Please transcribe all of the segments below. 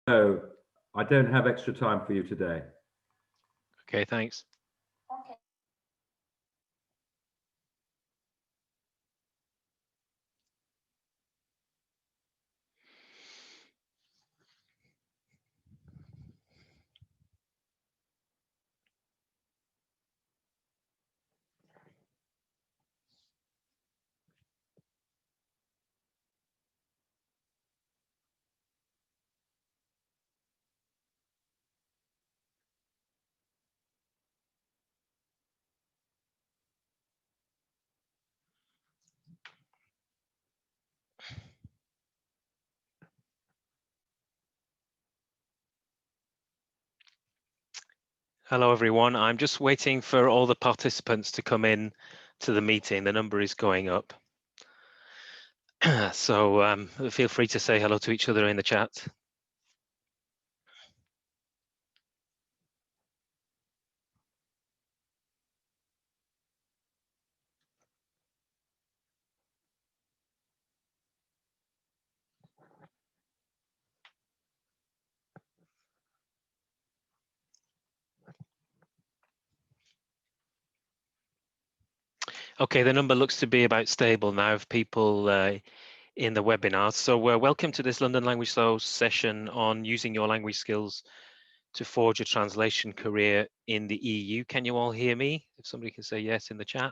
So I don't have extra time for you today. Okay, thanks. Hello, everyone. I'm just waiting for all the participants to come in to the meeting. The number is going up. So feel free to say hello to each other in the chat. Okay, the number looks to be about stable now of people in the webinar. So welcome to this London Language Flow session on using your language skills to forge a translation career in the EU. Can you all hear me? If somebody can say yes in the chat.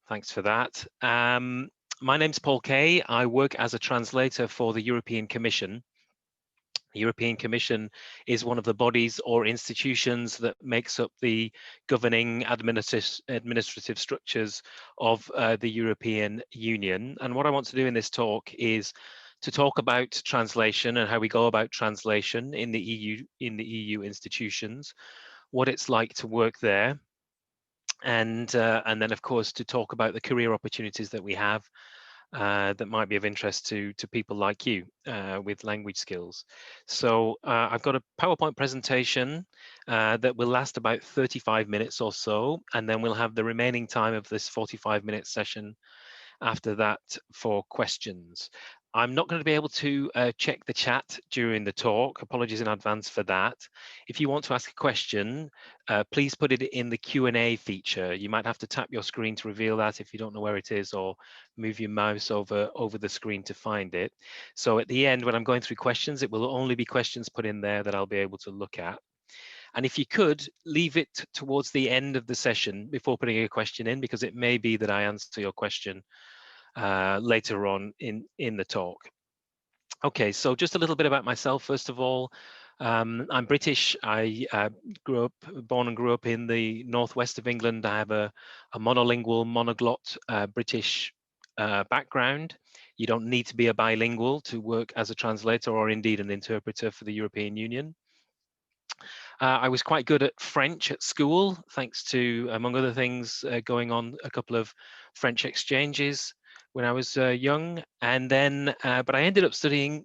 Thanks for that. My name's Paul Kaye. I work as a translator for the European Commission. The European Commission is one of the bodies or institutions that makes up the governing administrative structures of the European Union. And what I want to do in this talk is to talk about translation and how we go about translation in the EU institutions, what it's like to work there, and then of course to talk about the career opportunities that we have that might be of interest to people like you with language skills. So I've got a PowerPoint presentation that will last about 35 minutes or so, and then we'll have the remaining time of this 45-minute session after that for questions. I'm not going to be able to check the chat during the talk. Apologies in advance for that. If you want to ask a question, please put it in the Q&A feature. You might have to tap your screen to reveal that if you don't know where it is, or move your mouse over the screen to find it. So at the end, when I'm going through questions, it will only be questions put in there that I'll be able to look at. And if you could, leave it towards the end of the session before putting a question in, because it may be that I answer your question later on in the talk. Okay, so just a little bit about myself. First of all, I'm British. I born and grew up in the northwest of England. I have a monolingual, monoglot British background. You don't need to be a bilingual to work as a translator or indeed an interpreter for the European Union. I was quite good at French at school, thanks to, among other things, going on a couple of French exchanges when I was young. And then, but I ended up studying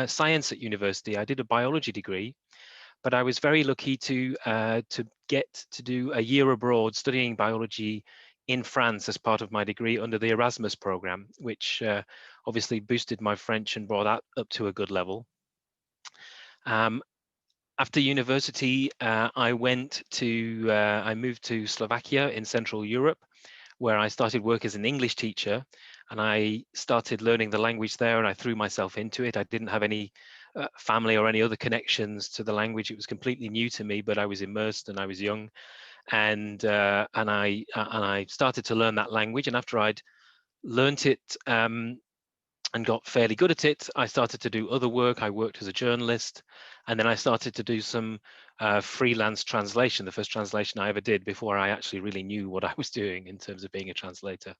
science at university. I did a biology degree, but I was very lucky to get to do a year abroad studying biology in France as part of my degree under the Erasmus program, which obviously boosted my French and brought that up to a good level. After university, I moved to Slovakia in Central Europe, where I started work as an English teacher, and I started learning the language there, and I threw myself into it. I didn't have any family or any other connections to the language. It was completely new to me, but I was immersed and I was young, and I started to learn that language. And after I'd learnt it and got fairly good at it, I started to do other work. I worked as a journalist, and then I started to do some freelance translation, the first translation I ever did before I actually really knew what I was doing in terms of being a translator.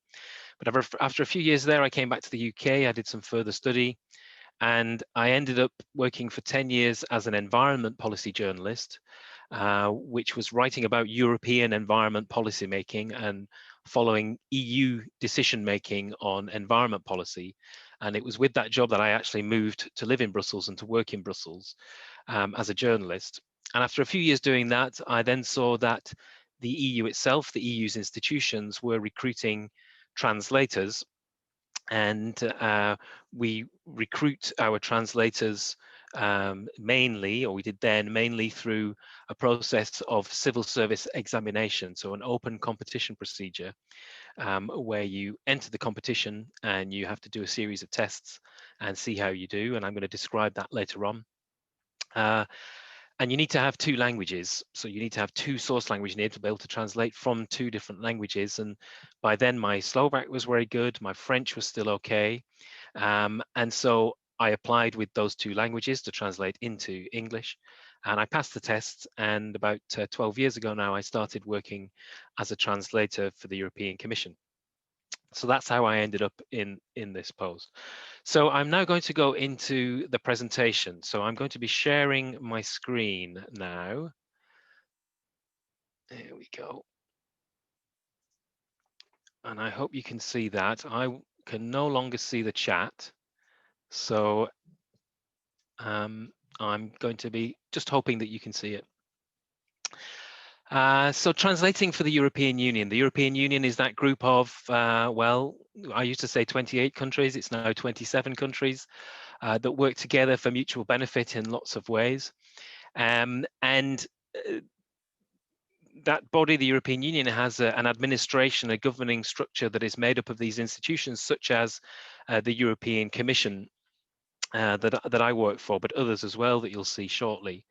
But after a few years there, I came back to the UK. I did some further study, and I ended up working for 10 years as an environment policy journalist, which was writing about European environment policy making and following EU decision making on environment policy. And it was with that job that I actually moved to live in Brussels and to work in Brussels as a journalist. And after a few years doing that, I then saw that the EU itself, the EU's institutions, were recruiting translators, and we recruit our translators mainly, or we did then mainly through a process of civil service examination, so an open competition procedure where you enter the competition and you have to do a series of tests and see how you do, and I'm going to describe that later on. And you need to have two languages. So you need to have two source languages. You need to be able to translate from two different languages. And by then my Slovak was very good. My French was still okay. And so I applied with those two languages to translate into English. And I passed the test. And about 12 years ago now, I started working as a translator for the European Commission. So that's how I ended up in this post. So I'm now going to go into the presentation. So I'm going to be sharing my screen now. There we go. And I hope you can see that. I can no longer see the chat. So I'm going to be just hoping that you can see it. So translating for the European Union. The European Union is that group of, well, I used to say 28 countries. It's now 27 countries that work together for mutual benefit in lots of ways. That body, the European Union, has an administration, a governing structure that is made up of these institutions, such as the European Commission that I work for, but others as well that you'll see shortly.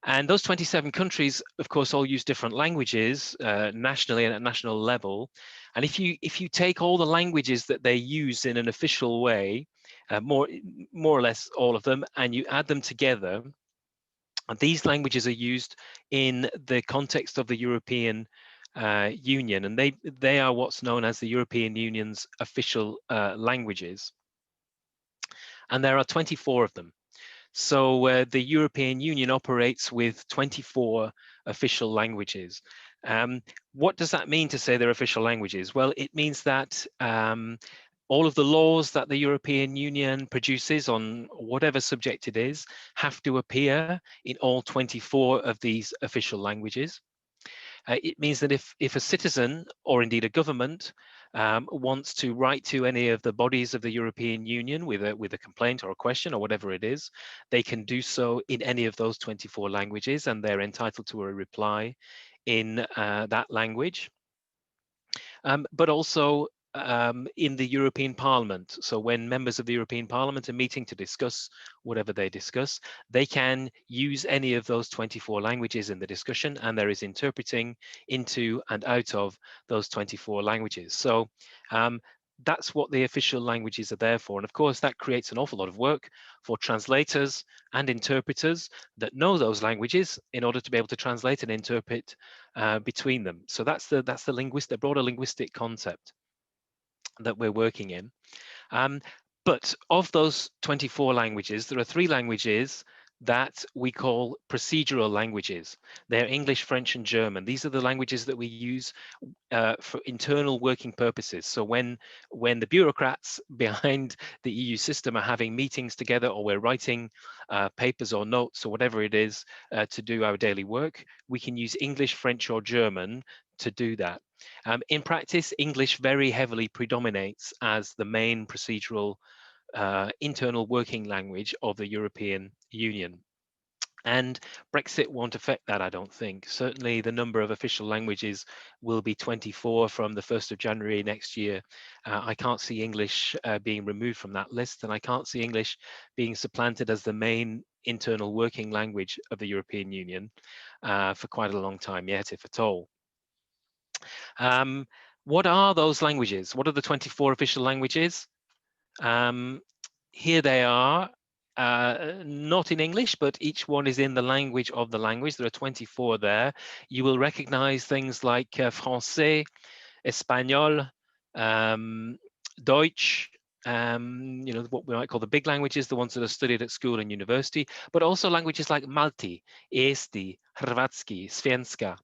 And those 27 countries, of course, all use different languages nationally and at national level. And if you take all the languages that they use in an official way, more or less all of them, and you add them together, and these languages are used in the context of the European Union, and they are what's known as the European Union's official languages. And there are 24 of them. So the European Union operates with 24 official languages. What does that mean to say they're official languages? Well, it means that all of the laws that the European Union produces on whatever subject it is have to appear in all 24 of these official languages. It means that if a citizen or indeed a government wants to write to any of the bodies of the European Union with a complaint or a question or whatever it is, they can do so in any of those 24 languages, and they're entitled to a reply in that language. But also in the European Parliament. So when members of the European Parliament are meeting to discuss whatever they discuss, they can use any of those 24 languages in the discussion, and there is interpreting into and out of those 24 languages. So that's what the official languages are there for. And of course, that creates an awful lot of work for translators and interpreters that know those languages in order to be able to translate and interpret between them. So that's the broader linguistic concept that we're working in. But of those 24 languages, there are 3 languages that we call procedural languages. They're English, French, and German. These are the languages that we use for internal working purposes. So when the bureaucrats behind the EU system are having meetings together, or we're writing papers or notes or whatever it is to do our daily work, we can use English, French, or German to do that. In practice, English very heavily predominates as the main procedural internal working language of the European Union. And Brexit won't affect that, I don't think. Certainly the number of official languages will be 24 from the 1st of January next year. I can't see English being removed from that list, and I can't see English being supplanted as the main internal working language of the European Union for quite a long time yet, if at all. What are those languages? What are the 24 official languages? Here they are, not in English, but each one is in the language of the language. There are 24 there. You will recognize things like Français, Espanol, Deutsch, you know, what we might call the big languages, the ones that are studied at school and university, but also languages like Malti, Esti, Hrvatski, Svenska.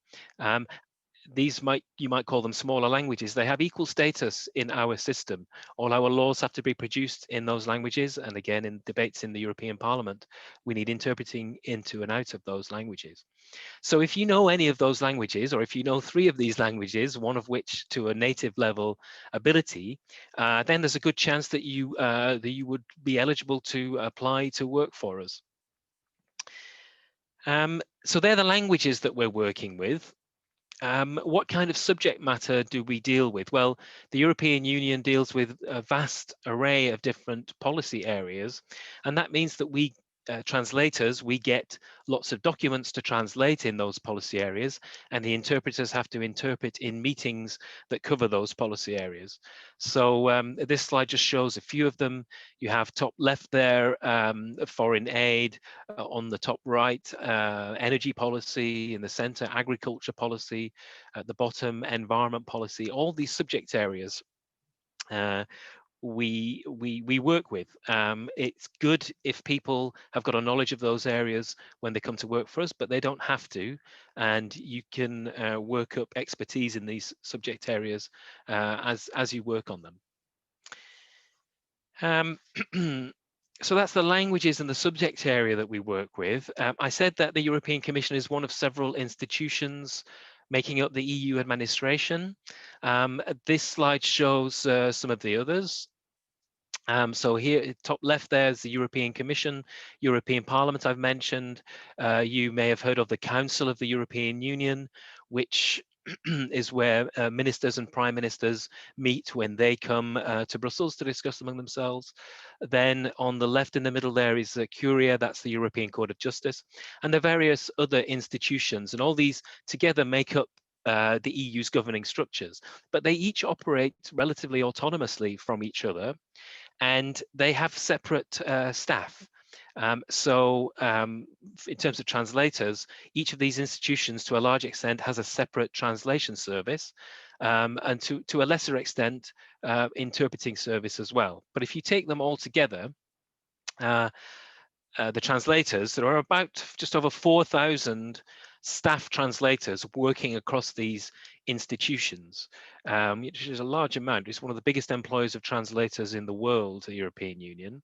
You might call them smaller languages. They have equal status in our system. All our laws have to be produced in those languages. And again, in debates in the European Parliament, we need interpreting into and out of those languages. So if you know any of those languages, or if you know 3 of these languages, one of which to a native level ability, then there's a good chance that you would be eligible to apply to work for us. So they're the languages that we're working with. What kind of subject matter do we deal with? Well, the European Union deals with a vast array of different policy areas, and that means that we translators, we get lots of documents to translate in those policy areas, and the interpreters have to interpret in meetings that cover those policy areas. So this slide just shows a few of them. You have top left there, foreign aid, on the top right, energy policy, in the center, agriculture policy, at the bottom, environment policy. All these subject areas we work with. It's good if people have got a knowledge of those areas when they come to work for us, but they don't have to, and you can work up expertise in these subject areas as you work on them. So that's the languages and the subject area that we work with. I said that the European Commission is one of several institutions making up the EU administration. This slide shows some of the others. So here, top left, there's the European Commission, European Parliament I've mentioned. You may have heard of the Council of the European Union, which is where ministers and prime ministers meet when they come to Brussels to discuss among themselves. Then on the left in the middle there is Curia, that's the European Court of Justice, and the various other institutions, and all these together make up the EU's governing structures, but they each operate relatively autonomously from each other, and they have separate staff. In terms of translators, each of these institutions to a large extent has a separate translation service, and to a lesser extent interpreting service as well. But if you take them all together, the translators, there are about just over 4,000 staff translators working across these institutions, which is a large amount. It's one of the biggest employers of translators in the world, the European Union.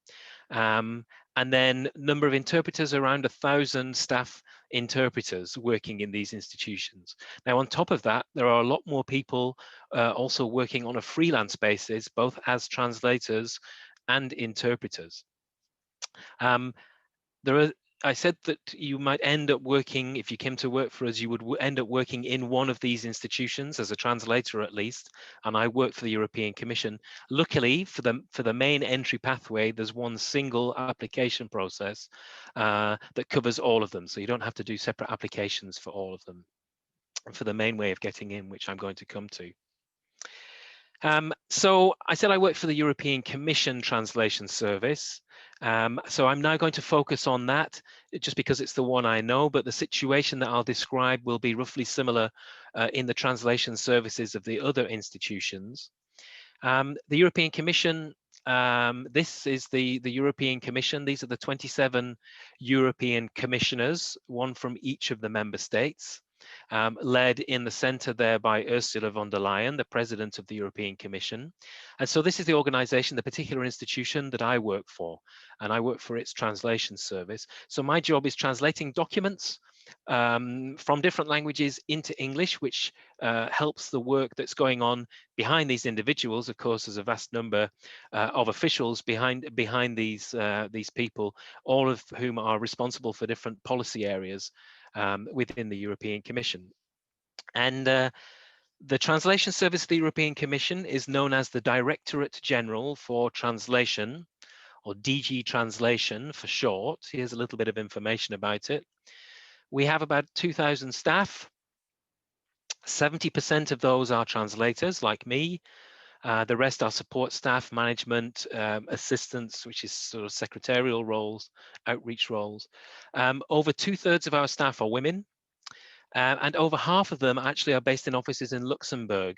And then number of interpreters, around 1,000 staff interpreters working in these institutions. Now, on top of that, there are a lot more people also working on a freelance basis, both as translators and interpreters. I said that you might end up working, if you came to work for us, you would end up working in one of these institutions as a translator at least, and I work for the European Commission. Luckily, for the main entry pathway, there's one single application process that covers all of them, so you don't have to do separate applications for all of them, for the main way of getting in, which I'm going to come to. So I said I work for the European Commission Translation Service. So I'm now going to focus on that just because it's the one I know, but the situation that I'll describe will be roughly similar in the translation services of the other institutions. The European Commission, this is the European Commission. These are the 27 European commissioners, one from each of the member states. Led in the center there by Ursula von der Leyen, the president of the European Commission. And so this is the organization, the particular institution that I work for, and I work for its translation service. So my job is translating documents from different languages into English, which helps the work that's going on behind these individuals. Of course, there's a vast number of officials behind these people, all of whom are responsible for different policy areas within the European Commission. And the translation service of the European Commission is known as the Directorate-General for Translation, or DG Translation for short. Here's a little bit of information about it. We have about 2,000 staff. 70% of those are translators like me. The rest are support staff, management, assistants, which is sort of secretarial roles, outreach roles. Over 2/3 of our staff are women, and over half of them actually are based in offices in Luxembourg.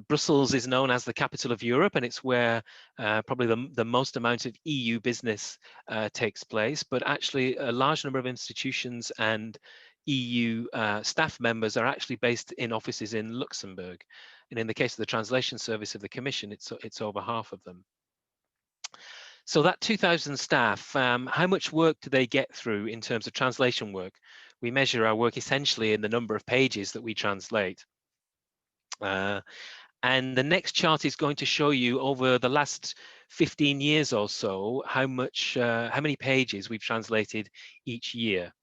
Brussels is known as the capital of Europe, and it's where probably the most amount of EU business takes place, but actually a large number of institutions and EU staff members are actually based in offices in Luxembourg. And in the case of the translation service of the Commission, it's over half of them. So that 2,000 staff, how much work do they get through in terms of translation work? We measure our work essentially in the number of pages that we translate. And the next chart is going to show you over the last 15 years or so how many pages we've translated each year.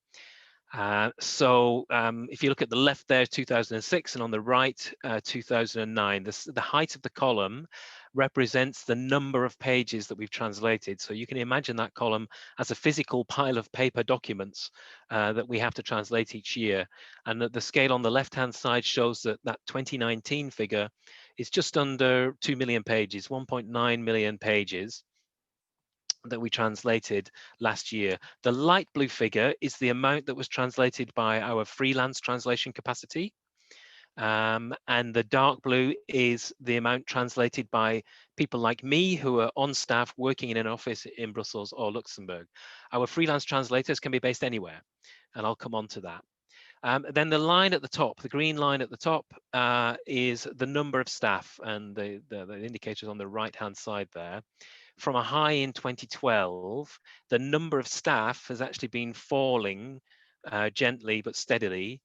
If you look at the left there, 2006, and on the right, 2009, the height of the column represents the number of pages that we've translated. So you can imagine that column as a physical pile of paper documents that we have to translate each year. And the scale on the left-hand side shows that that 2019 figure is just under 2 million pages, 1.9 million pages that we translated last year. The light blue figure is the amount that was translated by our freelance translation capacity. And the dark blue is the amount translated by people like me who are on staff working in an office in Brussels or Luxembourg. Our freelance translators can be based anywhere, and I'll come on to that. Then the line at the top, the green line at the top, is the number of staff, and the indicators on the right-hand side there. From a high in 2012, the number of staff has actually been falling gently but steadily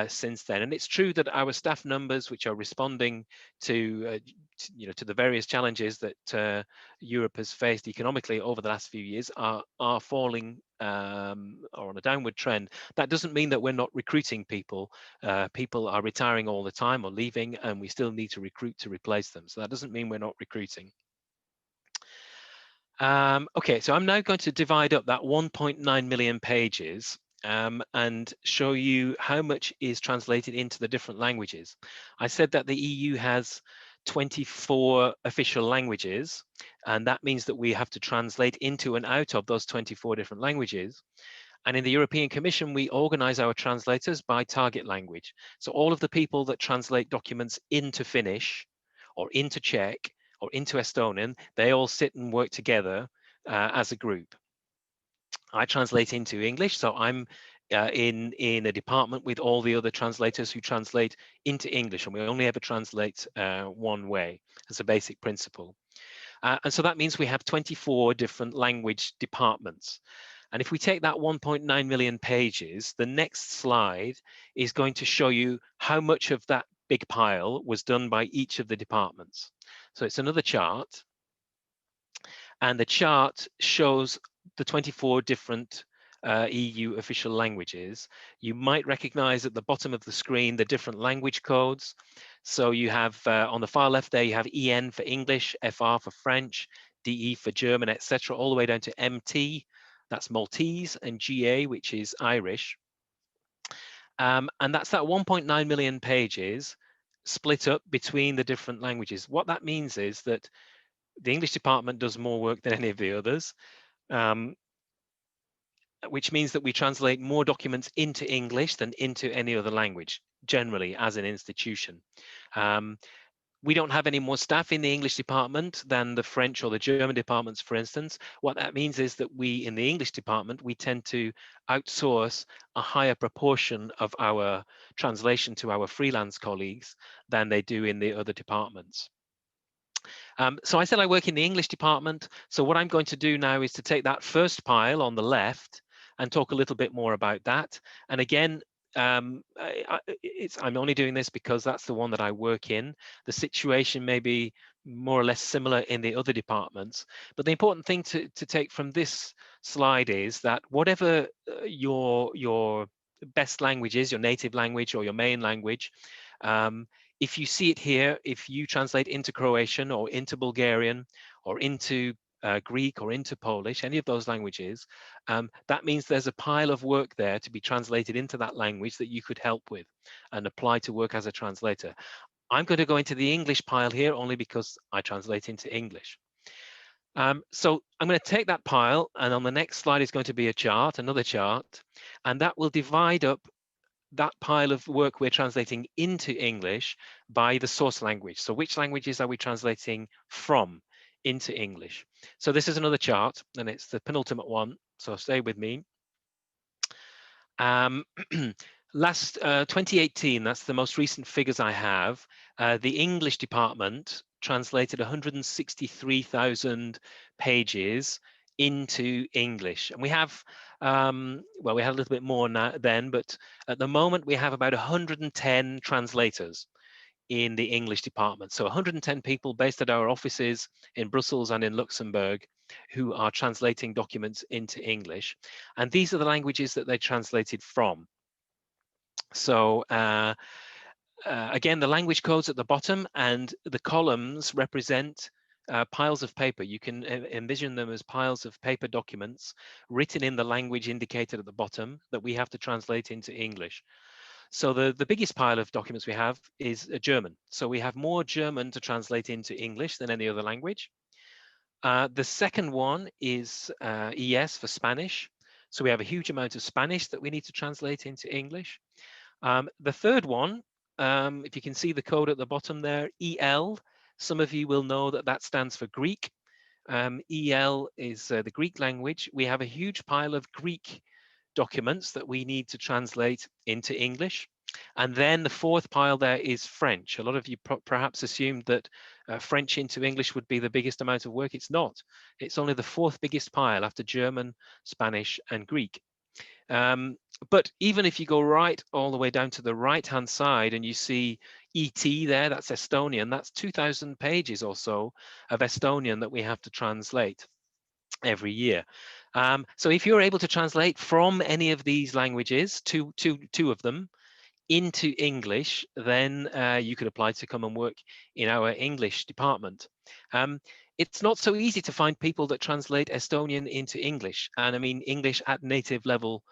since then. And it's true that our staff numbers, which are responding to the various challenges that Europe has faced economically over the last few years, are falling or on a downward trend. That doesn't mean that we're not recruiting people. People are retiring all the time or leaving, and we still need to recruit to replace them. So that doesn't mean we're not recruiting. Okay, so I'm now going to divide up that 1.9 million pages and show you how much is translated into the different languages. I said that the EU has 24 official languages, and that means that we have to translate into and out of those 24 different languages. And in the European Commission, we organize our translators by target language. So all of the people that translate documents into Finnish or into Czech or into Estonian, they all sit and work together as a group. I translate into English, so I'm in a department with all the other translators who translate into English, and we only ever translate one way as a basic principle. And so that means we have 24 different language departments. And if we take that 1.9 million pages, the next slide is going to show you how much of that big pile was done by each of the departments. So it's another chart. And the chart shows the 24 different EU official languages. You might recognize at the bottom of the screen the different language codes. So you have on the far left there, you have EN for English, FR for French, DE for German, etc., all the way down to MT, that's Maltese, and GA, which is Irish. And that's that 1.9 million pages split up between the different languages. What that means is that the English department does more work than any of the others, which means that we translate more documents into English than into any other language, generally as an institution. We don't have any more staff in the English department than the French or the German departments, for instance. What that means is that we, in the English department, we tend to outsource a higher proportion of our translation to our freelance colleagues than they do in the other departments. So I said I work in the English department. So what I'm going to do now is to take that first pile on the left and talk a little bit more about that. And again, I'm only doing this because that's the one that I work in. The situation may be more or less similar in the other departments. But the important thing to take from this slide is that whatever your best language is, your native language or your main language, if you see it here, if you translate into Croatian or into Bulgarian or into Greek or into Polish, any of those languages, that means there's a pile of work there to be translated into that language that you could help with and apply to work as a translator. I'm going to go into the English pile here only because I translate into English. So I'm going to take that pile, and on the next slide is going to be a chart, another chart, and that will divide up that pile of work we're translating into English by the source language. So which languages are we translating from into English? So this is another chart, and it's the penultimate one, so stay with me. Last 2018, that's the most recent figures I have, the English department translated 163,000 pages into English. And we have, well, we had a little bit more now then, but at the moment we have about 110 translators in the English department. So 110 people based at our offices in Brussels and in Luxembourg who are translating documents into English. And these are the languages that they translated from. So again, the language codes at the bottom, and the columns represent piles of paper. You can envision them as piles of paper documents written in the language indicated at the bottom that we have to translate into English. So the biggest pile of documents we have is German. So we have more German to translate into English than any other language. The second one is ES for Spanish. So we have a huge amount of Spanish that we need to translate into English. The third one, if you can see the code at the bottom there, EL, some of you will know that that stands for Greek. EL is the Greek language. We have a huge pile of Greek documents that we need to translate into English. And then the fourth pile there is French. A lot of you perhaps assumed that French into English would be the biggest amount of work. It's not. It's only the fourth biggest pile after German, Spanish, and Greek. But even if you go right all the way down to the right-hand side and you see ET there, that's Estonian, that's 2,000 pages or so of Estonian that we have to translate every year. So if you're able to translate from any of these languages, two of them, into English, then you could apply to come and work in our English department. It's not so easy to find people that translate Estonian into English, and I mean English at native level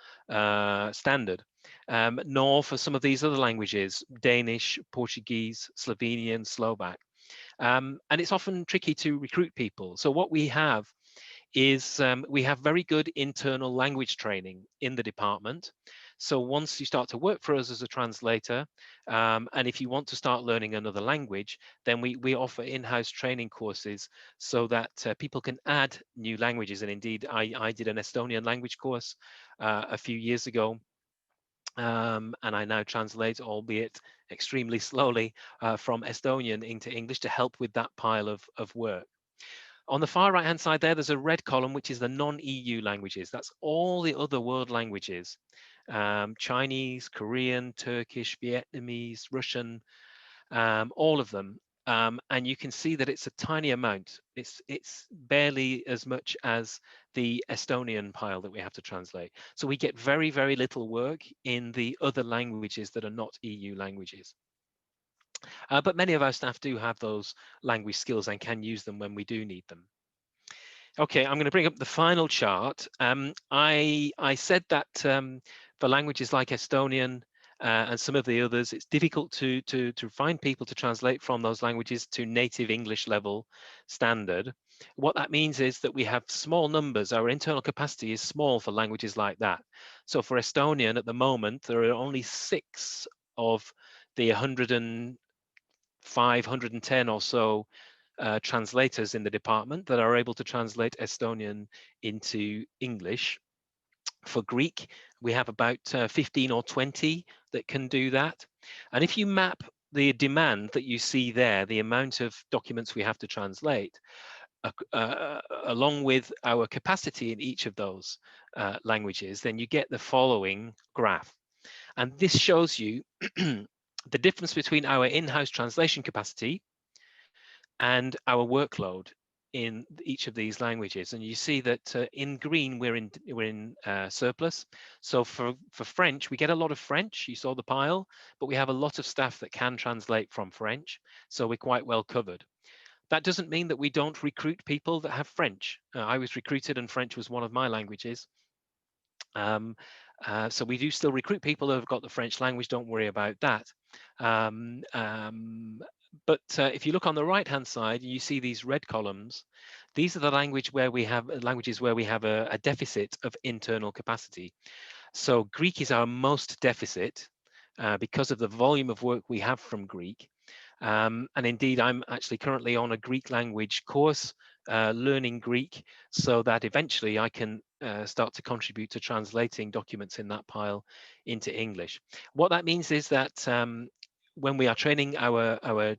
standard, nor for some of these other languages, Danish, Portuguese, Slovenian, Slovak. And it's often tricky to recruit people. So what we have is we have very good internal language training in the department. So once you start to work for us as a translator, and if you want to start learning another language, then we offer in-house training courses so that people can add new languages. And indeed, I did an Estonian language course a few years ago. And I now translate, albeit extremely slowly, from Estonian into English to help with that pile of work. On the far right-hand side there, there's a red column, which is the non-EU languages. That's all the other world languages. Chinese, Korean, Turkish, Vietnamese, Russian, all of them. And you can see that it's a tiny amount. It's barely as much as the Estonian pile that we have to translate. So we get very, very little work in the other languages that are not EU languages. But many of our staff do have those language skills and can use them when we do need them. Okay, I'm going to bring up the final chart. I said that for languages like Estonian and some of the others, it's difficult to find people to translate from those languages to native English level standard. What that means is that we have small numbers. Our internal capacity is small for languages like that. So for Estonian at the moment, there are only 6 of the 105, 110 or so translators in the department that are able to translate Estonian into English. For Greek, we have about 15 or 20 that can do that. And if you map the demand that you see there, the amount of documents we have to translate, along with our capacity in each of those languages, then you get the following graph. And this shows you the difference between our in-house translation capacity and our workload in each of these languages. And you see that in green we're in surplus. So for French, we get a lot of French. You saw the pile, but we have a lot of staff that can translate from French, so we're quite well covered. That doesn't mean that we don't recruit people that have French. I was recruited and French was one of my languages. So we do still recruit people who have got the French language. Don't worry about that. But if you look on the right-hand side, you see these red columns. These are the languages where we have a deficit of internal capacity. So Greek is our most deficit because of the volume of work we have from Greek. And indeed, I'm actually currently on a Greek language course, learning Greek, so that eventually I can start to contribute to translating documents in that pile into English. What that means is that when we are training our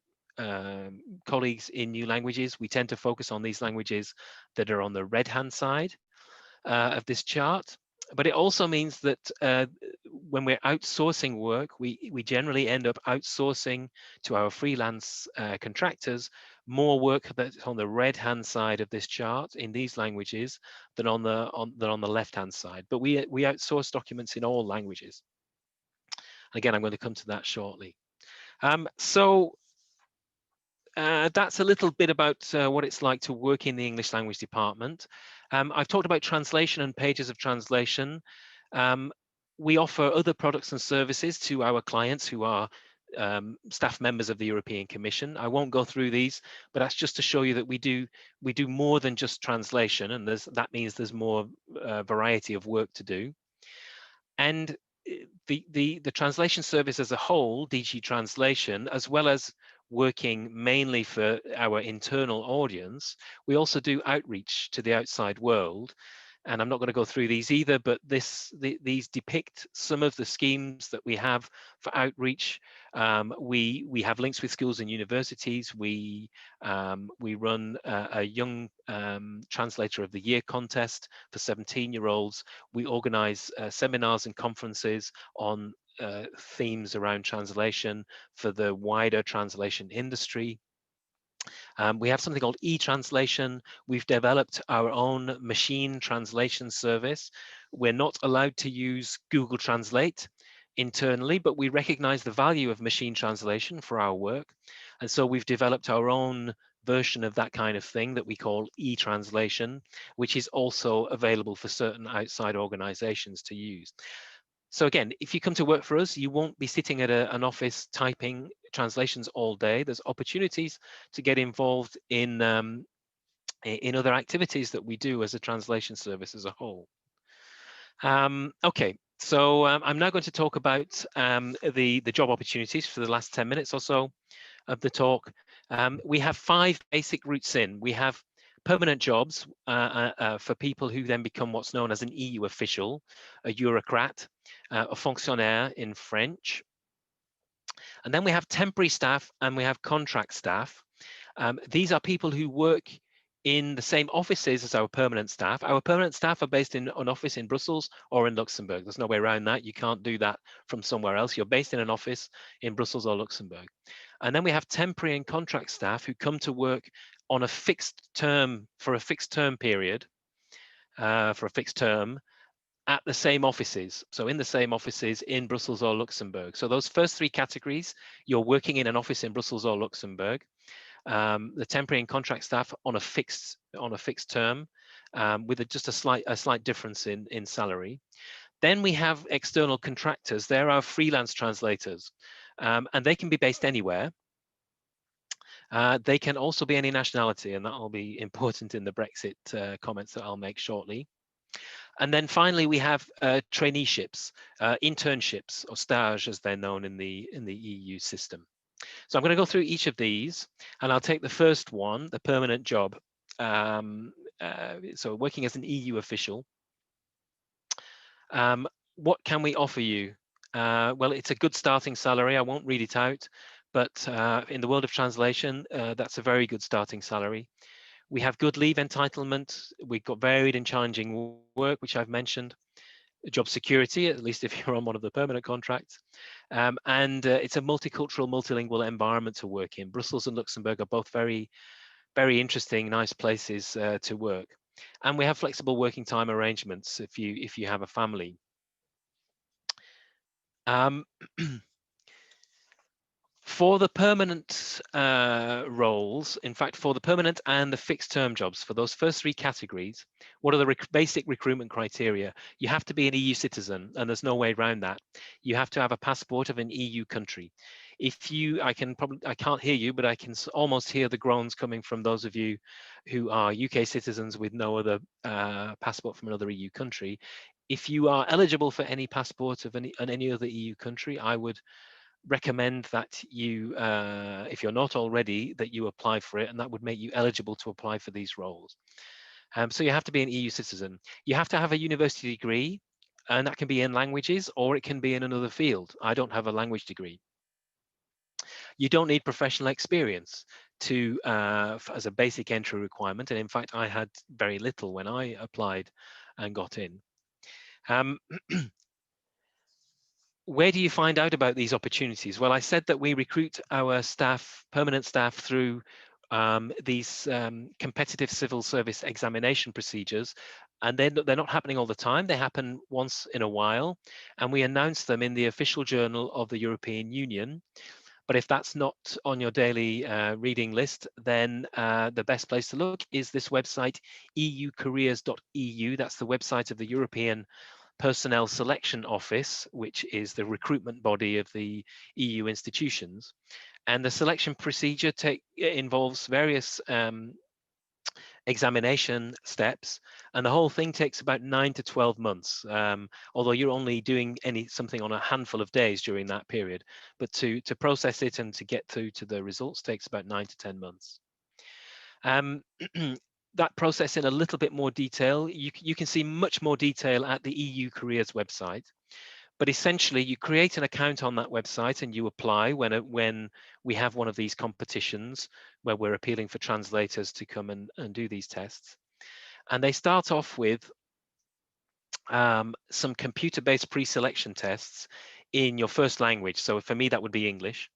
colleagues in new languages, we tend to focus on these languages that are on the red-hand side of this chart. But it also means that when we're outsourcing work, we generally end up outsourcing to our freelance contractors more work that's on the red hand side of this chart in these languages than on the left hand side. But we outsource documents in all languages. Again, I'm going to come to that shortly. That's a little bit about what it's like to work in the English language department. I've talked about translation and pages of translation. We offer other products and services to our clients who are staff members of the European Commission. I won't go through these, but that's just to show you that we do more than just translation, and that means there's more variety of work to do. And the translation service as a whole, DG Translation, as well as working mainly for our internal audience, we also do outreach to the outside world. And I'm not going to go through these either, but these depict some of the schemes that we have for outreach. We have links with schools and universities. We run a young translator of the year contest for 17-year-olds. We organize seminars and conferences on themes around translation for the wider translation industry. We have something called e-translation. We've developed our own machine translation service. We're not allowed to use Google Translate internally, but we recognize the value of machine translation for our work. And so we've developed our own version of that kind of thing that we call e-translation, which is also available for certain outside organizations to use. So again, if you come to work for us, you won't be sitting at an office typing translations all day. There's opportunities to get involved in other activities that we do as a translation service as a whole. Okay, so I'm now going to talk about the job opportunities for the last 10 minutes or so of the talk. We have 5 basic routes in. We have permanent jobs for people who then become what's known as an EU official, a bureaucrat, a fonctionnaire in French. And then we have temporary staff and we have contract staff. These are people who work in the same offices as our permanent staff. Our permanent staff are based in an office in Brussels or in Luxembourg. There's no way around that. You can't do that from somewhere else. You're based in an office in Brussels or Luxembourg. And then we have temporary and contract staff who come to work on a fixed term, for a fixed term period, for a fixed term at the same offices. So in the same offices in Brussels or Luxembourg. So those first 3 categories, you're working in an office in Brussels or Luxembourg. The temporary and contract staff on a fixed term, with just a slight difference in salary. Then we have external contractors. They're our freelance translators, and they can be based anywhere. They can also be any nationality, and that will be important in the Brexit comments that I'll make shortly. And then finally, we have traineeships, internships, or stage as they're known in the EU system. So I'm going to go through each of these, and I'll take the first one, the permanent job. So working as an EU official. What can we offer you? Well, it's a good starting salary. I won't read it out, but in the world of translation, that's a very good starting salary. We have good leave entitlement. We've got varied and challenging work, which I've mentioned. Job security, at least if you're on one of the permanent contracts. And it's a multicultural, multilingual environment to work in. Brussels and Luxembourg are both very, very interesting, nice places to work. And we have flexible working time arrangements if you have a family. For the permanent roles, in fact, for the permanent and the fixed term jobs, for those first 3 categories, what are the basic recruitment criteria? You have to be an EU citizen, and there's no way around that. You have to have a passport of an EU country. If you, I can't hear you, but I can almost hear the groans coming from those of you who are UK citizens with no other passport from another EU country. If you are eligible for any passport of any other EU country, I would recommend that you, if you're not already, that you apply for it, and that would make you eligible to apply for these roles. So you have to be an EU citizen. You have to have a university degree, and that can be in languages or it can be in another field. I don't have a language degree. You don't need professional experience to as a basic entry requirement, and in fact I had very little when I applied and got in. where do you find out about these opportunities? Well, I said that we recruit our staff, permanent staff, through these competitive civil service examination procedures, and they're not happening all the time. They happen once in a while, and we announce them in the official journal of the European Union. But if that's not on your daily reading list, then the best place to look is this website, eucareers.eu. That's the website of the European Personnel Selection Office, which is the recruitment body of the EU institutions. And the selection procedure involves various examination steps, and the whole thing takes about 9 to 12 months, although you're only doing something on a handful of days during that period. But to process it and to get through to the results takes about 9 to 10 months. That process in a little bit more detail, you can see much more detail at the EU Careers website. But essentially, you create an account on that website and you apply when we have one of these competitions where we're appealing for translators to come and do these tests. And they start off with some computer-based pre-selection tests in your first language. So for me, that would be English.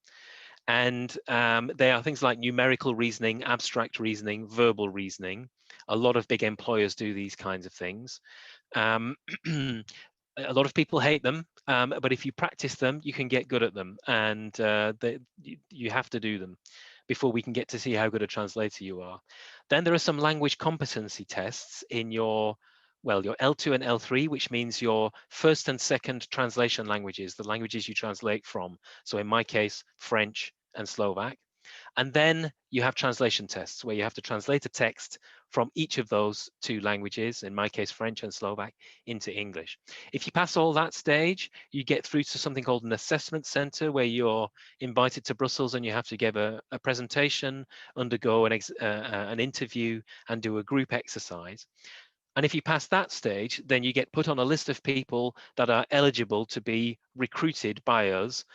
And they are things like numerical reasoning, abstract reasoning, verbal reasoning. A lot of big employers do these kinds of things. A lot of people hate them, but if you practice them, you can get good at them, and you have to do them before we can get to see how good a translator you are. Then there are some language competency tests in your L2 and L3, which means your first and second translation languages, the languages you translate from. So in my case, French and Slovak. And then you have translation tests where you have to translate a text from each of those two languages, in my case, French and Slovak, into English. If you pass all that stage, you get through to something called an assessment center where you're invited to Brussels and you have to give a presentation, undergo an interview, and do a group exercise. And if you pass that stage, then you get put on a list of people that are eligible to be recruited by us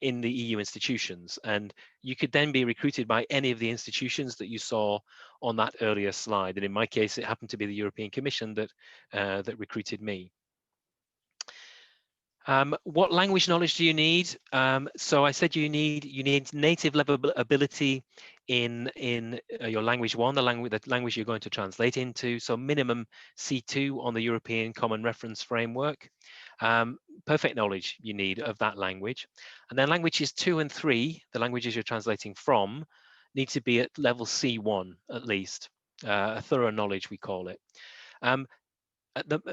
in the EU institutions. And you could then be recruited by any of the institutions that you saw on that earlier slide. And in my case, it happened to be the European Commission that recruited me. What language knowledge do you need? So I said you need native level ability in your language one, the language you're going to translate into. So minimum C2 on the European Common Reference Framework. Perfect knowledge you need of that language. And then languages 2 and 3, the languages you're translating from, need to be at level C1 at least. A thorough knowledge, we call it.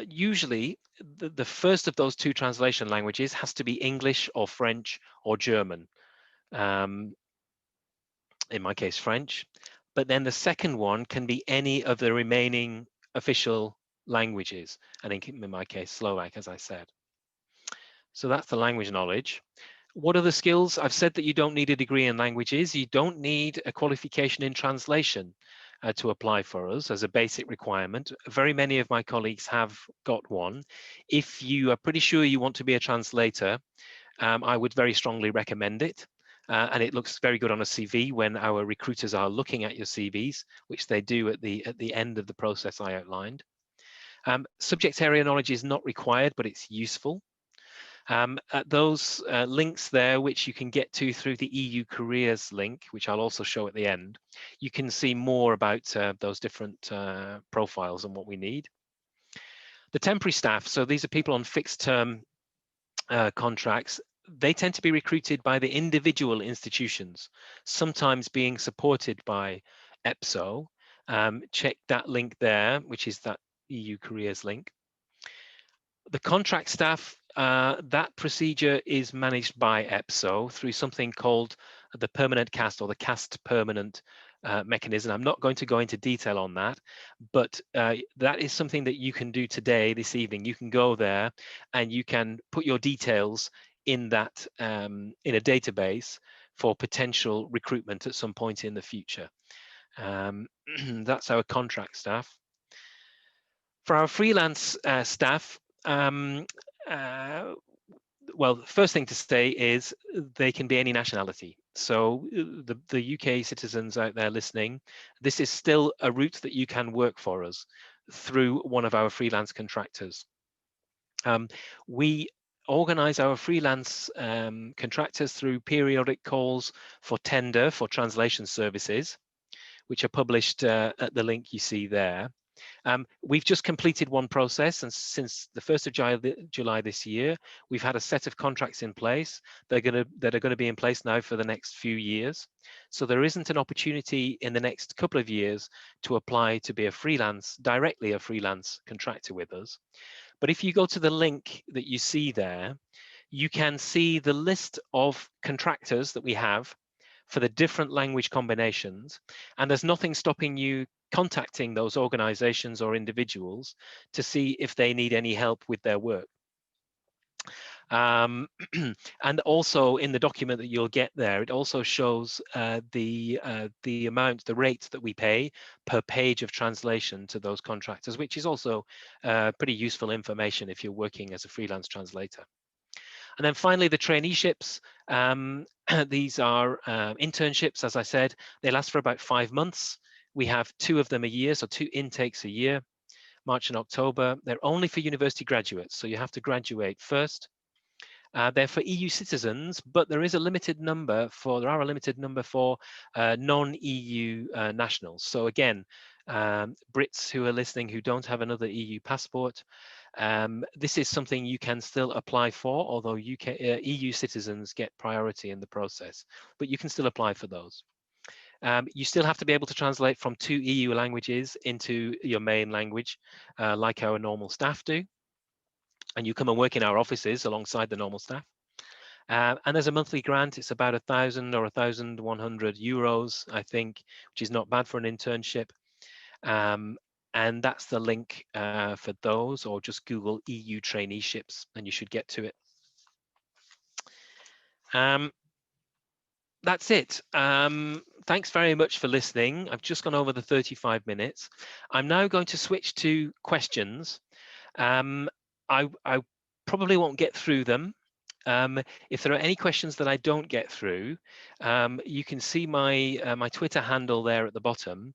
Usually, the first of those two translation languages has to be English or French or German. In my case, French. But then the second one can be any of the remaining official languages, and in my case, Slovak, as I said. So that's the language knowledge. What are the skills? I've said that you don't need a degree in languages. You don't need a qualification in translation to apply for us as a basic requirement. Very many of my colleagues have got one. If you are pretty sure you want to be a translator, I would very strongly recommend it. And it looks very good on a CV when our recruiters are looking at your CVs, which they do at the end of the process I outlined. Subject area knowledge is not required, but it's useful. At those links there, which you can get to through the EU Careers link, which I'll also show at the end, you can see more about those different profiles and what we need. The temporary staff, so these are people on fixed term contracts. They tend to be recruited by the individual institutions, sometimes being supported by EPSO. Check that link there, which is that EU Careers link. The contract staff, that procedure is managed by EPSO through something called the permanent cast or the cast permanent mechanism. I'm not going to go into detail on that, but that is something that you can do today, this evening. You can go there and you can put your details in that in a database for potential recruitment at some point in the future. That's our contract staff. For our freelance staff, well, the first thing to say is they can be any nationality. So the UK citizens out there listening, this is still a route that you can work for us through one of our freelance contractors. We organize our freelance contractors through periodic calls for tender for translation services, which are published at the link you see there. We've just completed one process, and since the 1st of July this year, we've had a set of contracts in place that are going to be in place now for the next few years. So there isn't an opportunity in the next couple of years to apply to be directly a freelance contractor with us. But if you go to the link that you see there, you can see the list of contractors that we have for the different language combinations, and there's nothing stopping you contacting those organizations or individuals to see if they need any help with their work. And also in the document that you'll get there, it also shows the rate that we pay per page of translation to those contractors, which is also pretty useful information if you're working as a freelance translator. And then finally, the traineeships. These are internships, as I said. They last for about 5 months. We have 2 of them a year, so 2 intakes a year, March and October. They're only for university graduates, so you have to graduate first. They're for EU citizens, but there are a limited number for non-EU nationals. So again, Brits who are listening who don't have another EU passport, this is something you can still apply for, although EU citizens get priority in the process, but you can still apply for those. You still have to be able to translate from 2 EU languages into your main language, like our normal staff do. And you come and work in our offices alongside the normal staff. And there's a monthly grant. It's about 1,000 or 1,100 euros, I think, which is not bad for an internship. And that's the link for those, or just Google EU traineeships and you should get to it. That's it. Thanks very much for listening. I've just gone over the 35 minutes. I'm now going to switch to questions. I probably won't get through them. If there are any questions that I don't get through, you can see my Twitter handle there at the bottom.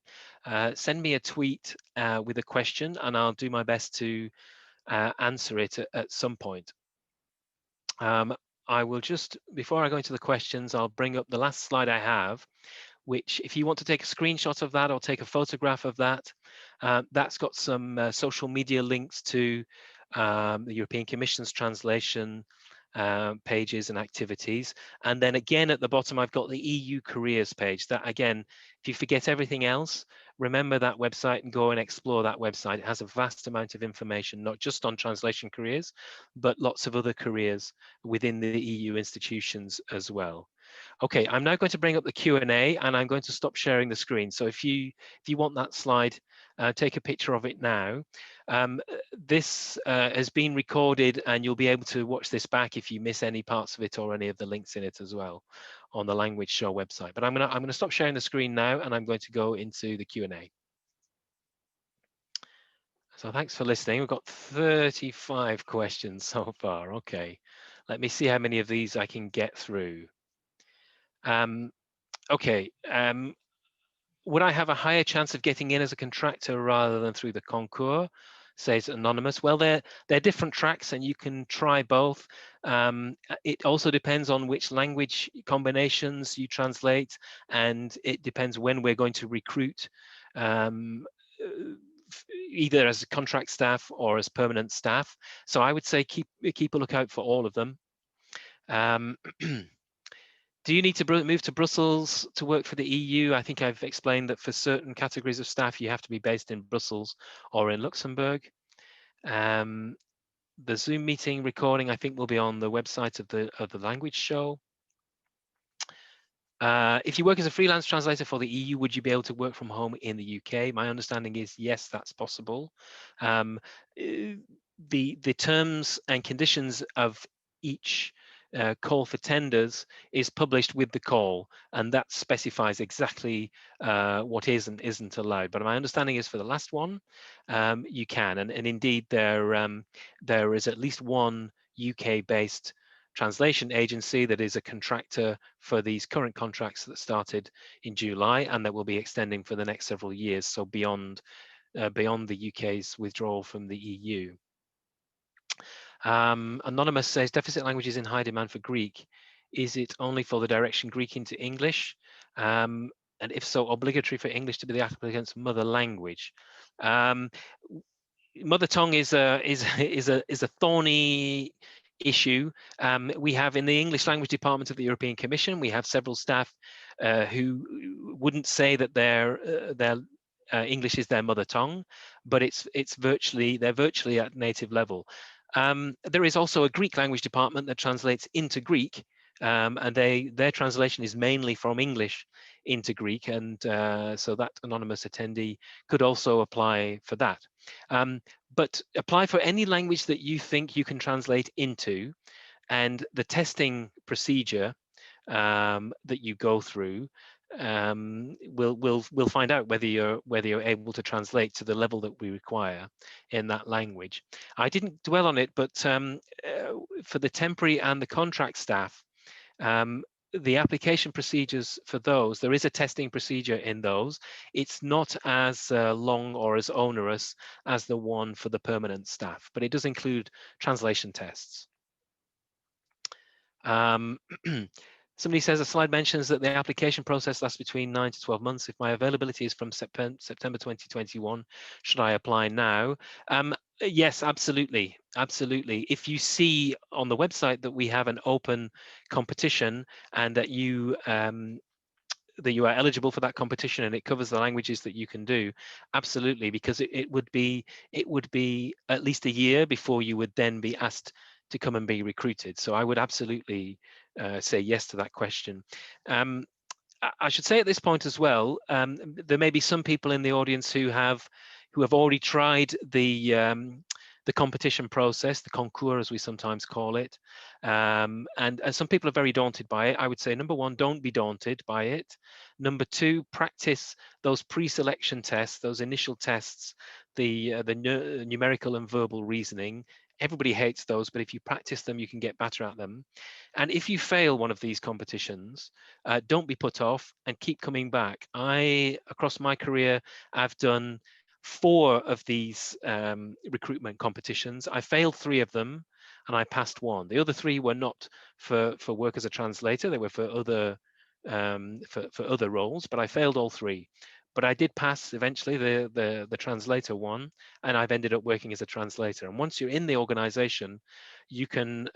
Send me a tweet with a question and I'll do my best to answer it at some point. I will just, before I go into the questions, I'll bring up the last slide I have, which if you want to take a screenshot of that or take a photograph of that, that's got some social media links to the European Commission's translation pages and activities. And then again at the bottom, I've got the EU careers page. That again, if you forget everything else, remember that website and go and explore that website. It has a vast amount of information, not just on translation careers, but lots of other careers within the EU institutions as well. Okay, I'm now going to bring up the Q&A and I'm going to stop sharing the screen. So if you want that slide, take a picture of it now. This has been recorded and you'll be able to watch this back if you miss any parts of it or any of the links in it as well on the Language Show website. But I'm gonna stop sharing the screen now and I'm going to go into the Q&A. So thanks for listening. We've got 35 questions so far. Okay, let me see how many of these I can get through. Okay, would I have a higher chance of getting in as a contractor rather than through the concours? Says Anonymous. Well, they're different tracks and you can try both. It also depends on which language combinations you translate, and it depends when we're going to recruit, either as a contract staff or as permanent staff. So I would say keep a lookout for all of them. Do you need to move to Brussels to work for the EU? I think I've explained that for certain categories of staff, you have to be based in Brussels or in Luxembourg. The Zoom meeting recording, I think, will be on the website of the Language Show. If you work as a freelance translator for the EU, would you be able to work from home in the UK? My understanding is yes, that's possible. The terms and conditions of each call for tenders is published with the call, and that specifies exactly what is and isn't allowed. But my understanding is for the last one, you can, and indeed there is at least one UK-based translation agency that is a contractor for these current contracts that started in July and that will be extending for the next several years, so beyond the UK's withdrawal from the EU. Anonymous says, deficit language is in high demand for Greek. Is it only for the direction Greek into English? And if so, obligatory for English to be the applicant's mother language? Mother tongue is a thorny issue. We have in the English language department of the European Commission, we have several staff who wouldn't say that their English is their mother tongue, but they're virtually at native level. There is also a Greek language department that translates into Greek, and their translation is mainly from English into Greek, and so that anonymous attendee could also apply for that. But apply for any language that you think you can translate into, and the testing procedure that you go through we'll find out whether you're able to translate to the level that we require in that language. I didn't dwell on it, but for the temporary and the contract staff, the application procedures for those, there is a testing procedure in those. It's not as long or as onerous as the one for the permanent staff, but it does include translation tests. Somebody says a slide mentions that the application process lasts between 9 to 12 months. If my availability is from September 2021, should I apply now? Yes, absolutely. Absolutely. If you see on the website that we have an open competition and that you are eligible for that competition and it covers the languages that you can do, absolutely, because it would be at least a year before you would then be asked to come and be recruited. So I would absolutely say yes to that question. I should say at this point as well, there may be some people in the audience who have already tried the competition process, the concours as we sometimes call it, and some people are very daunted by it. I would say, number one, don't be daunted by it. Number two, practice those pre-selection tests, those initial tests, the numerical and verbal reasoning. Everybody hates those, but if you practice them, you can get better at them. And if you fail one of these competitions, don't be put off and keep coming back. Across my career, I've done 4 of these recruitment competitions. I failed 3 of them and I passed 1. The other 3 were not for work as a translator. They were for other roles, but I failed all 3. But I did pass eventually the translator one, and I've ended up working as a translator. And once you're in the organization, you can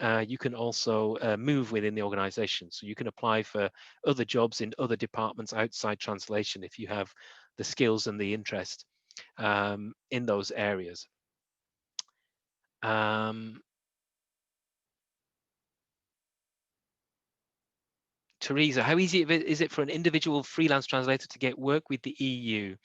also move within the organization. So you can apply for other jobs in other departments outside translation if you have the skills and the interest in those areas. Teresa, how easy is it for an individual freelance translator to get work with the EU?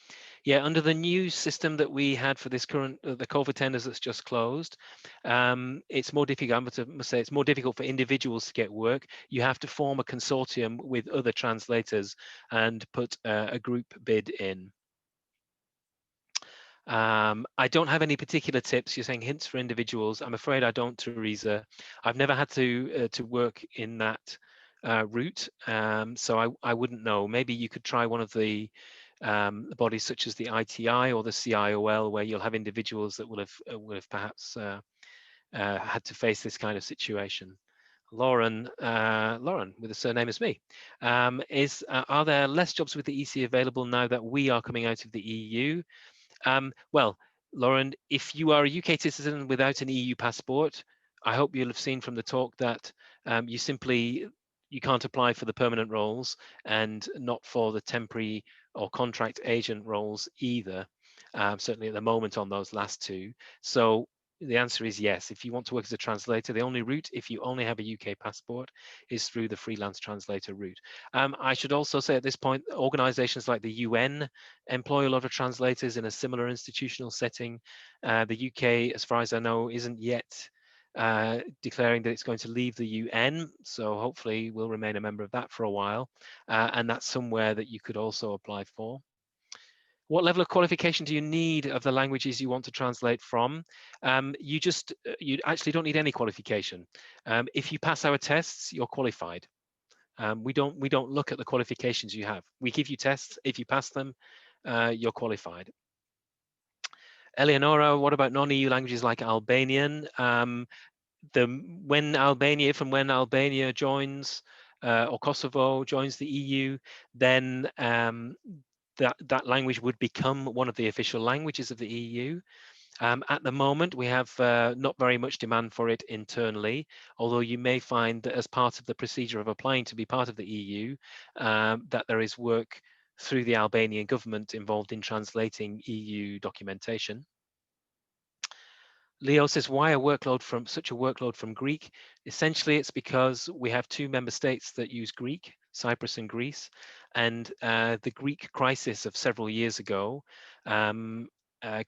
Yeah, under the new system that we had for this current, the COVID tenders that's just closed, it's more difficult. I must say it's more difficult for individuals to get work. You have to form a consortium with other translators and put a group bid in. I don't have any particular tips. You're saying hints for individuals. I'm afraid I don't, Teresa. I've never had to work in that route, so I wouldn't know. Maybe you could try one of the bodies such as the ITI or the CIOL, where you'll have individuals that will have perhaps had to face this kind of situation. Lauren, with the surname as me, are there less jobs with the EC available now that we are coming out of the EU? Well, Lauren, if you are a UK citizen without an EU passport, I hope you'll have seen from the talk that you can't apply for the permanent roles and not for the temporary or contract agent roles either, certainly at the moment on those last 2. So the answer is yes. If you want to work as a translator, the only route, if you only have a UK passport, is through the freelance translator route. I should also say at this point, organizations like the UN employ a lot of translators in a similar institutional setting. The UK, as far as I know, isn't yet declaring that it's going to leave the UN, so hopefully we'll remain a member of that for a while, and that's somewhere that you could also apply for. What level of qualification do you need of the languages you want to translate from? You actually don't need any qualification. If you pass our tests, you're qualified. We don't look at the qualifications you have. We give you tests. If you pass them, you're qualified. Eleonora, what about non-EU languages like Albanian? when Albania joins or Kosovo joins the EU, then that language would become one of the official languages of the EU. At the moment, we have not very much demand for it internally, although you may find that as part of the procedure of applying to be part of the EU, that there is work through the Albanian government involved in translating EU documentation. Leo says, why such a workload from Greek? Essentially, it's because we have two member states that use Greek, Cyprus and Greece, and the Greek crisis of several years ago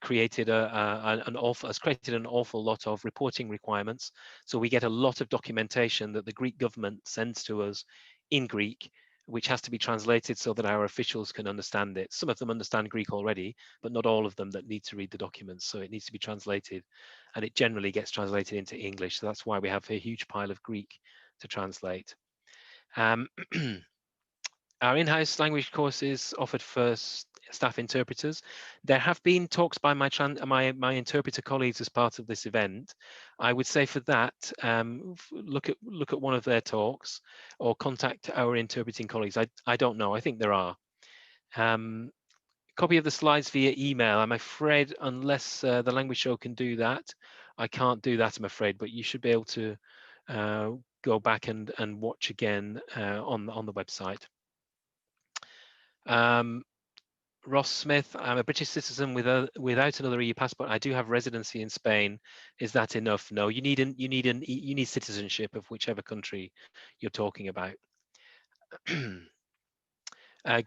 created an awful lot of reporting requirements. So we get a lot of documentation that the Greek government sends to us in Greek, which has to be translated so that our officials can understand it. Some of them understand Greek already, but not all of them that need to read the documents. So it needs to be translated, and it generally gets translated into English. So that's why we have a huge pile of Greek to translate. Our in-house language courses offered for staff interpreters. There have been talks by my interpreter colleagues as part of this event. I would say for that, look at one of their talks or contact our interpreting colleagues. I don't know. I think there are. Copy of the slides via email. I'm afraid unless the language show can do that, I can't do that, I'm afraid, but you should be able to go back and watch again on the website. Ross Smith, I'm a British citizen without another EU passport. I do have residency in Spain. Is that enough? No, you need citizenship of whichever country you're talking about.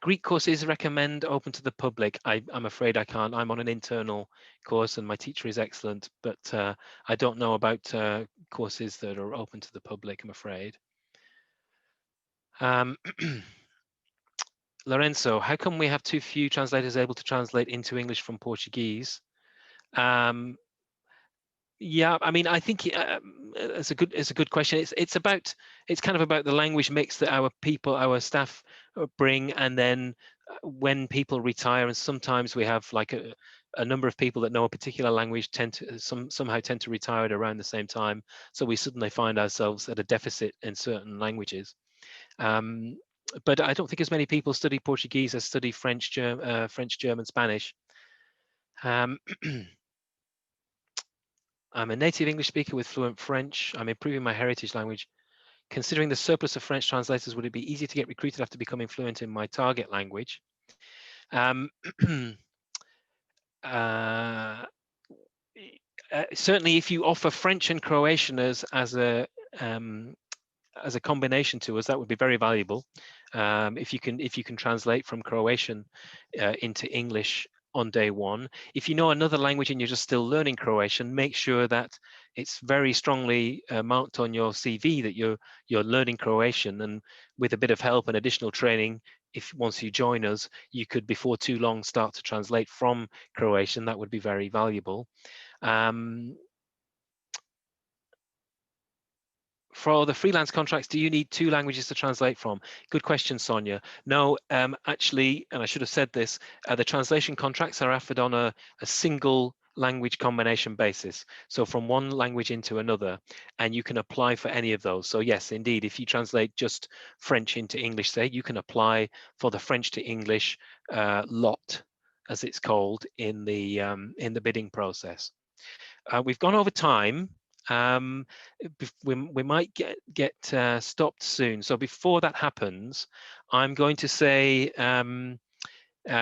Greek courses recommend open to the public. I'm afraid I can't. I'm on an internal course and my teacher is excellent, but I don't know about courses that are open to the public, I'm afraid. Lorenzo, how come we have too few translators able to translate into English from Portuguese? Yeah, I mean, I think it's a good question. It's kind of about the language mix that our staff bring, and then when people retire, and sometimes we have like a number of people that know a particular language somehow tend to retire at around the same time, so we suddenly find ourselves at a deficit in certain languages. But I don't think as many people study Portuguese as study French, German, Spanish. I'm a native English speaker with fluent French. I'm improving my heritage language. Considering the surplus of French translators, would it be easy to get recruited after becoming fluent in my target language? Certainly, if you offer French and Croatian as a combination to us, that would be very valuable. If you can translate from Croatian into English on day one. If you know another language and you're just still learning Croatian, make sure that it's very strongly marked on your CV that you're learning Croatian, and with a bit of help and additional training, once you join us, you could before too long start to translate from Croatian. That would be very valuable. For the freelance contracts, do you need two languages to translate from? Good question, Sonia. No, actually, and I should have said this, the translation contracts are offered on a single language combination basis. So from one language into another, and you can apply for any of those. So yes, indeed, if you translate just French into English, say, you can apply for the French to English lot, as it's called, in the bidding process. We've gone over time. We might get stopped soon. So before that happens, I'm going to say,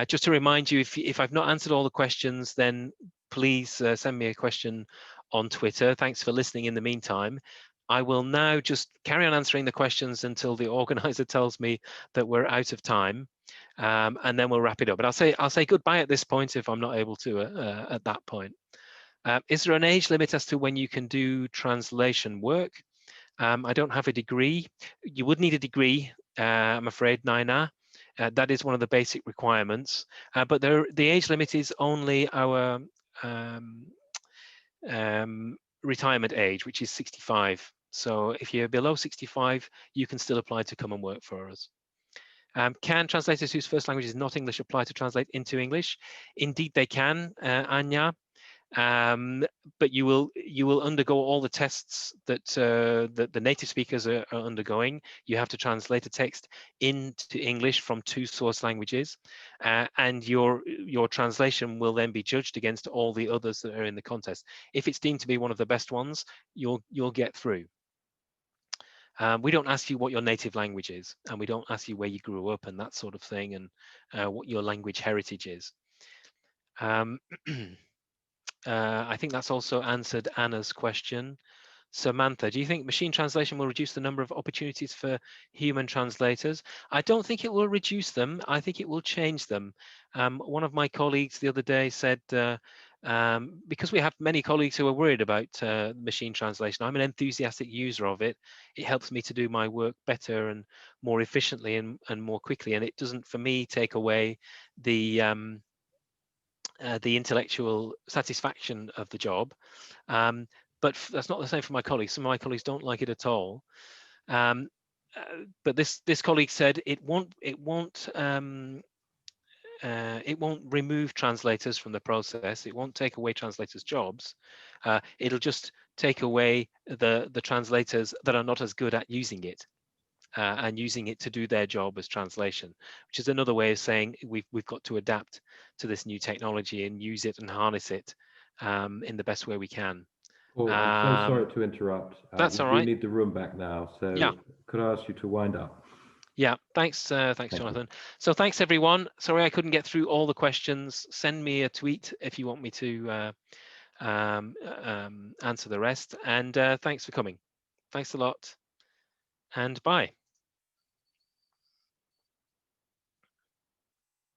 just to remind you, if I've not answered all the questions, then please send me a question on Twitter. Thanks for listening in the meantime. I will now just carry on answering the questions until the organizer tells me that we're out of time, and then we'll wrap it up. But I'll say goodbye at this point if I'm not able to at that point. Is there an age limit as to when you can do translation work? I don't have a degree. You would need a degree, I'm afraid, Naina. That is one of the basic requirements. But the age limit is only our retirement age, which is 65. So if you're below 65, you can still apply to come and work for us. Can translators whose first language is not English apply to translate into English? Indeed, they can, Anya. But you will undergo all the tests that that the native speakers are undergoing. You have to translate a text into English from 2 source languages, and your translation will then be judged against all the others that are in the contest. If it's deemed to be one of the best ones, you'll get through. We don't ask you what your native language is, and we don't ask you where you grew up and that sort of thing, and what your language heritage is. I think that's also answered Anna's question. Samantha, do you think machine translation will reduce the number of opportunities for human translators? I don't think it will reduce them. I think it will change them. One of my colleagues the other day said, because we have many colleagues who are worried about machine translation, I'm an enthusiastic user of it. It helps me to do my work better and more efficiently and more quickly. And it doesn't, for me, take away the intellectual satisfaction of the job. But that's not the same for my colleagues. Some of my colleagues don't like it at all. But this colleague said it won't remove translators from the process. It won't take away translators' jobs. It'll just take away the translators that are not as good at using it. And using it to do their job as translation, which is another way of saying we've got to adapt to this new technology and use it and harness it in the best way we can. Paul, I'm so sorry to interrupt. That's We all do right. need the room back now, so Yeah. could I ask you to wind up? Yeah, thanks, Jonathan. So thanks everyone. Sorry I couldn't get through all the questions. Send me a tweet if you want me to answer the rest. And thanks for coming. Thanks a lot, and bye.